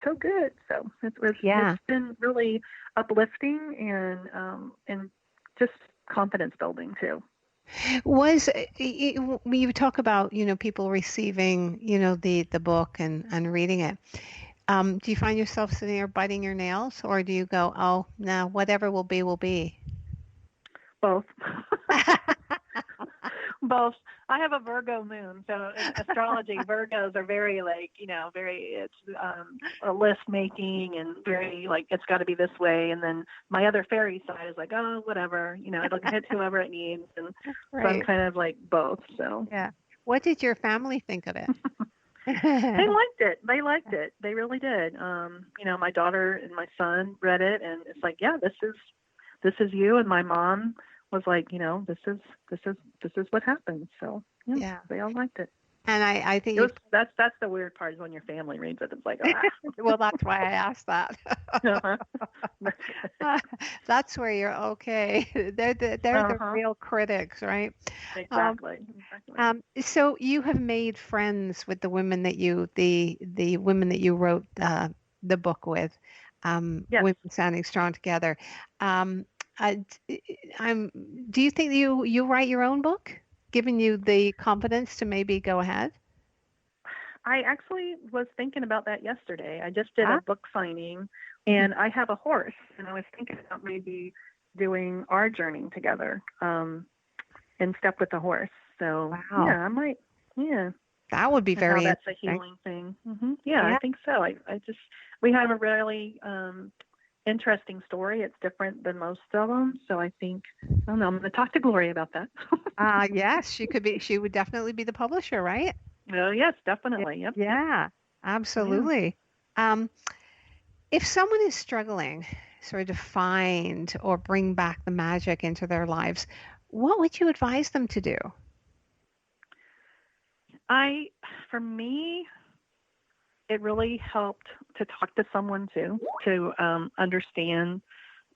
so good. So Yeah. it's been really uplifting and just confidence building too. When you talk about, people receiving, the book and reading it, do you find yourself sitting there biting your nails, or do you go, oh, no, whatever will be? Both. Both. I have a Virgo moon, so in astrology, Virgos are very like, very, it's a list making and very like, it's got to be this way. And then my other fairy side is like, oh, whatever, it'll hit whoever it needs. And so I'm Right. kind of like both. So Yeah. What did your family think of it? they liked it. They liked it. They really did. My daughter and my son read it, and it's like, yeah, this is you. And my mom was like, this is what happened. So yeah, Yeah. they all liked it. And I think It was that's the weird part is when your family reads it. It's like, well, that's why I asked that. uh-huh. That's where you're okay. They're the Uh-huh. real critics, right? Um, Exactly. so you have made friends with the women that you wrote the book with, Yes. Women Standing Strong Together. Um, I, I'm. Do you think you write your own book, giving you the confidence to maybe go ahead? I actually was thinking about that yesterday. I just did a Ah, book signing, mhm. and I have a horse, and I was thinking about maybe doing our journey together, in step with the horse. So yeah, Wow, I might. Yeah, that would be and how very that's a interesting. healing thing. Yeah, I Yeah. think so. I just we have a really interesting story. It's different than most of them, so I think I don't know. I'm going to talk to Gloria about that. Yes, she could be. She would definitely be the publisher, right? Oh yes, Yeah. definitely. Yep, yep. Yeah, Yeah. absolutely. Um, if someone is struggling sort of to find or bring back the magic into their lives, what would you advise them to do? I, for me, it really helped to talk to someone too, to understand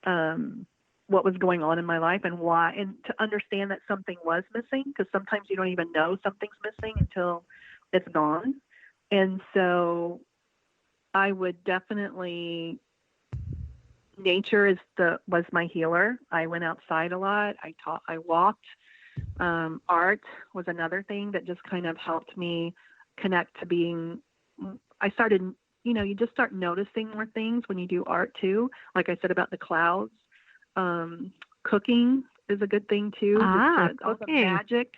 um, what was going on in my life and why, and to understand that something was missing, because sometimes you don't even know something's missing until it's gone. And so I would definitely, nature was my healer. I went outside a lot. I walked. Art was another thing that just kind of helped me connect to being. I started, you just start noticing more things when you do art too. Like I said about the clouds, cooking is a good thing too. Just to all the Cooking, magic.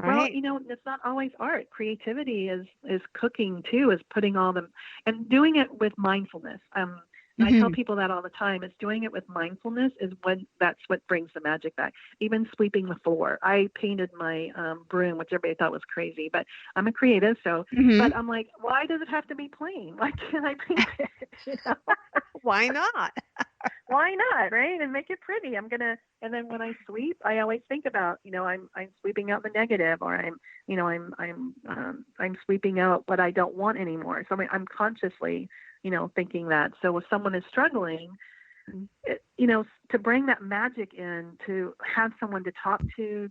Well, right? it's not always art. Creativity is cooking too. Is putting all the and doing it with mindfulness. I tell Hmm. people that all the time. It's doing it with mindfulness is when that's what brings the magic back. Even sweeping the floor. I painted my broom, which everybody thought was crazy, but I'm a creative, so. Hmm. But I'm like, why does it have to be plain? Why can't I paint it? Why not? Why not, right? And make it pretty. And then when I sweep, I always think about, I'm sweeping out the negative, or I'm sweeping out what I don't want anymore. So I'm consciously, thinking that. So if someone is struggling, to bring that magic in, to have someone to talk to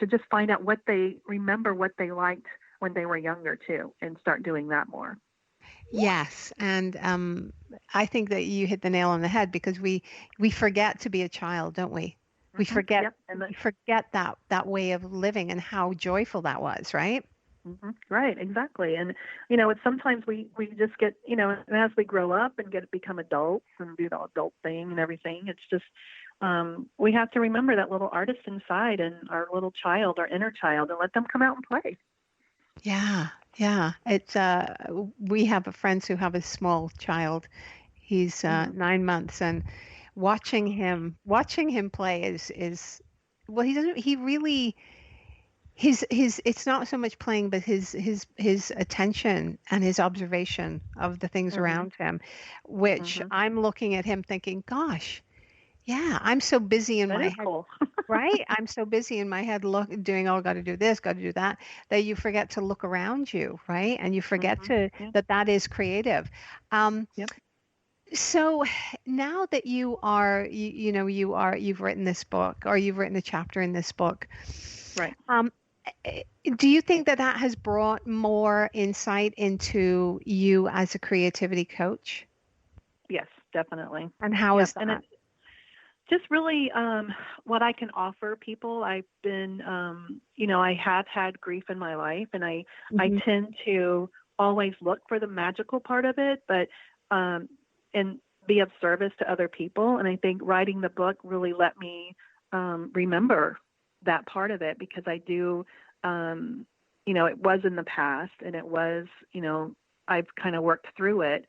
just find out what they remember, what they liked when they were younger too, and start doing that more. Yes, and I think that you hit the nail on the head because we forget to be a child, don't we? We forget Yep. And we forget that way of living and how joyful that was, right? Right, exactly. And it's sometimes we just get, and as we grow up and become adults and do the adult thing and everything, it's just we have to remember that little artist inside and our little child, our inner child, and let them come out and play. Yeah, yeah. It's we have friends who have a small child. He's Hmm. 9 months, and watching him play is well, he doesn't he really his it's not so much playing, but his attention and his observation of the things Hmm. around him, which Hmm. I'm looking at him thinking, gosh, yeah, I'm so busy in That my is head. cool. Right? I'm so busy in my head doing, oh, got to do this, got to do that, that you forget to look around you, right? And you forget to Yeah. that is creative. Um, Yep. so now that you've written this book, or you've written a chapter in this book, Right. Do you think that that has brought more insight into you as a creativity coach? Yes, definitely. And how Yep. is And that? it's just really what I can offer people. I've been, I have had grief in my life, and I Hmm. tend to always look for the magical part of it, but and be of service to other people. And I think writing the book really let me remember that part of it, because I do, it was in the past, and it was, I've kind of worked through it,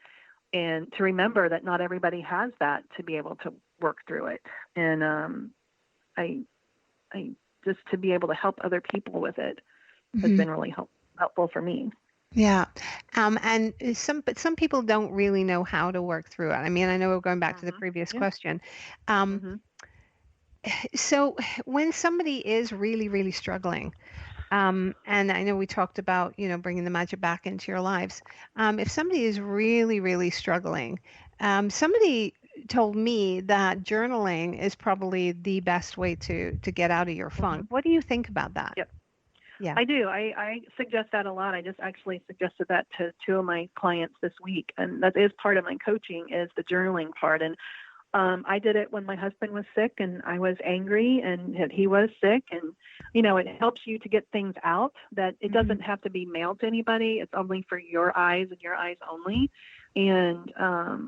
and to remember that not everybody has that to be able to work through it. And I, I just to be able to help other people with it has Hmm. been really helpful for me. Yeah. And but some people don't really know how to work through it. I mean, I know we're going back to the Hmm. previous Yeah. question. Um, Hmm. so when somebody is really, really struggling, and I know we talked about, bringing the magic back into your lives. If somebody is really, really struggling, somebody told me that journaling is probably the best way to get out of your Hmm. funk. What do you think about that? Yep. Yeah. I do. I suggest that a lot. I just actually suggested that to two of my clients this week, and that is part of my coaching, is the journaling part. And I did it when my husband was sick and I was angry and he was sick. And, it helps you to get things out, that it Hmm. doesn't have to be mailed to anybody. It's only for your eyes and your eyes only. And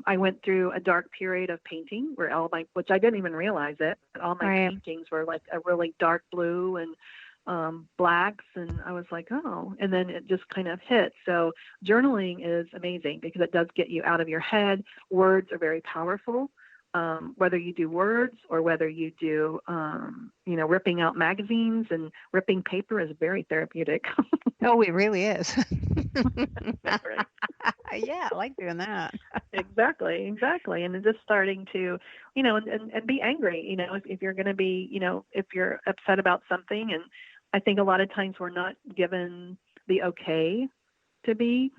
I went through a dark period of painting where which I didn't even realize it, but all my Right. paintings were like a really dark blue and blacks. And I was like, oh, and then it just kind of hit. So journaling is amazing because it does get you out of your head. Words are very powerful. Whether you do words or whether you do, ripping out magazines, and ripping paper is very therapeutic. Oh, it really is. That's right. Yeah, I like doing that. Exactly, exactly. And just starting to, and be angry, if you're going to be, if you're upset about something. And I think a lot of times we're not given the okay to be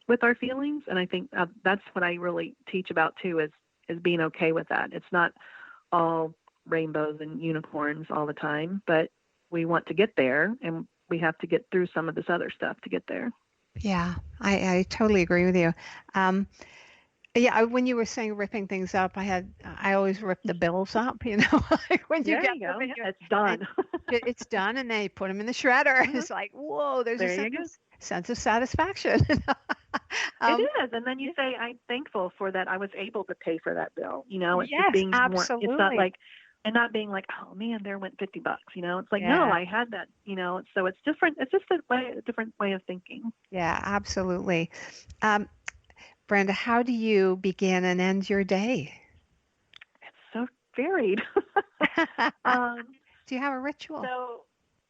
with our feelings. And I think that's what I really teach about too, is being okay with that. It's not all rainbows and unicorns all the time, but we want to get there, and we have to get through some of this other stuff to get there. Yeah, I totally agree with you. Um, Yeah, when you were saying ripping things up, I always rip the bills up, like when you There get you them go. and Yeah, it's and done. it's done and then you put them in the shredder. Uh-huh. It's like, whoa, there's a There you go. sense of satisfaction. It Um, is. And then you yeah, say, I'm thankful for that. I was able to pay for that bill. It's just yes, being more, it's not absolutely. like, and not being like, oh man, there went $50. It's like, no, Yeah, I had that, so it's different. It's just a different way of thinking. yeah, absolutely. Um, Brenda, how do you begin and end your day? It's so varied. um, Do you have a ritual? So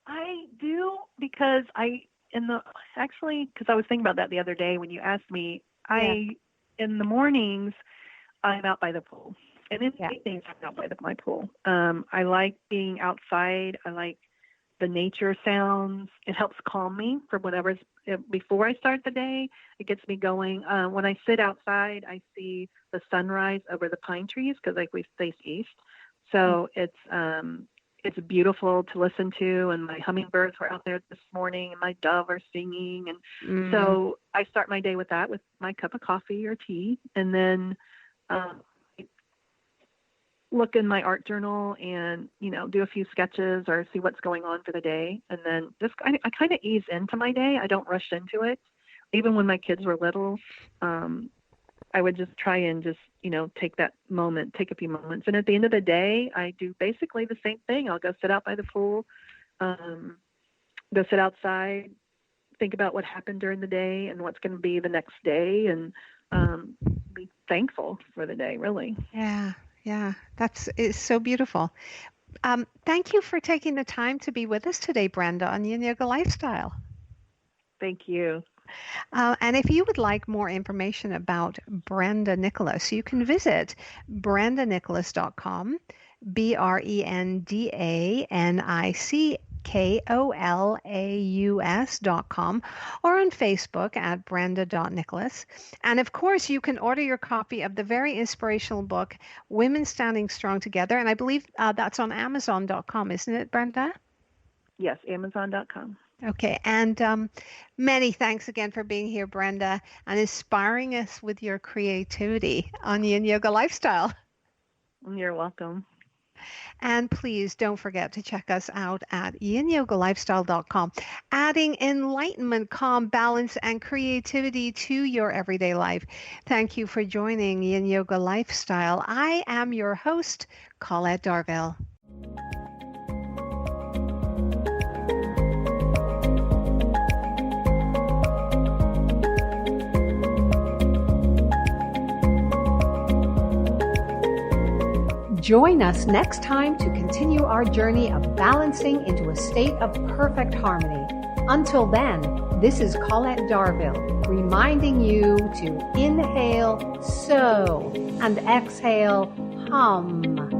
I do, because because I was thinking about that the other day when you asked me. Yeah, In the mornings, I'm out by the pool, and in yeah. the evenings I'm out by my pool. I like being outside. I like the nature sounds. It helps calm me for whatever's before I start the day. It gets me going. When I sit outside, I see the sunrise over the pine trees, because like we face east, so it's beautiful to listen to. And my hummingbirds were out there this morning, and my dove are singing. And Mm, so I start my day with that, with my cup of coffee or tea, and then um, look in my art journal and do a few sketches or see what's going on for the day. And then just I kind of ease into my day. I don't rush into it. Even when my kids were little, um, I would just try and just take a few moments, and at the end of the day I do basically the same thing. I'll go sit out by the pool, um, go sit outside, think about what happened during the day and what's going to be the next day, and um, be thankful for the day, really. yeah, yeah. It's so beautiful. Thank you for taking the time to be with us today, Brenda, on Yin Yoga Lifestyle. Thank you. And if you would like more information about Brenda Nickolaus, you can visit brendanickolaus.com, BRENDANICKOLAUS.com, or on Facebook at Brenda.Nickolaus. And of course, you can order your copy of the very inspirational book, Women Standing Strong Together. And I believe that's on Amazon.com, isn't it, Brenda? Yes, Amazon.com. Okay, and many thanks again for being here, Brenda, and inspiring us with your creativity on Yin Yoga Lifestyle. You're welcome. And please don't forget to check us out at yinyogalifestyle.com, adding enlightenment, calm, balance, and creativity to your everyday life. Thank you for joining Yin Yoga Lifestyle. I am your host, Colette Darville. Join us next time to continue our journey of balancing into a state of perfect harmony. Until then, this is Colette Darville, reminding you to inhale, so, and exhale, hum.